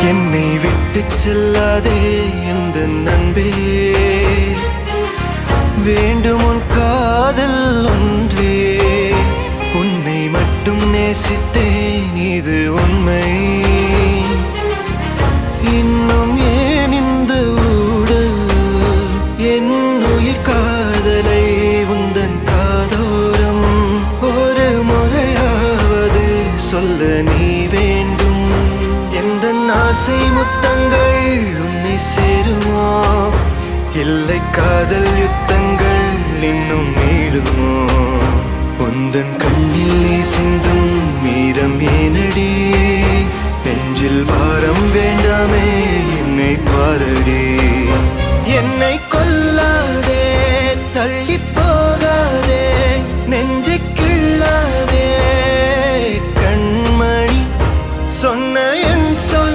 என்னை விட்டு செல்லாதே எந்த நண்பே, வேண்டும் உன் காதல் ஒன்றே. உன்னை மட்டும் நேசித்தேன் இது உண்மை. இன்னும் ஏன் இந்த ஊடல் என் உயிர் காதலை உந்தன் காதோரம் ஒரு முறையாவது சொல்ல நீ வேண்டும். எந்த ஆசை முத்தங்கள் உன்னை சேருமோ, இல்லை காதல் யுத்தங்கள் இன்னும் நீளுமோ. உந்தன் கண்ணில் நீ சிந்தும் மீரம் ஏனடி, நெஞ்சில் பாரம் வேண்டாமே என்னை பாரடி. என்னை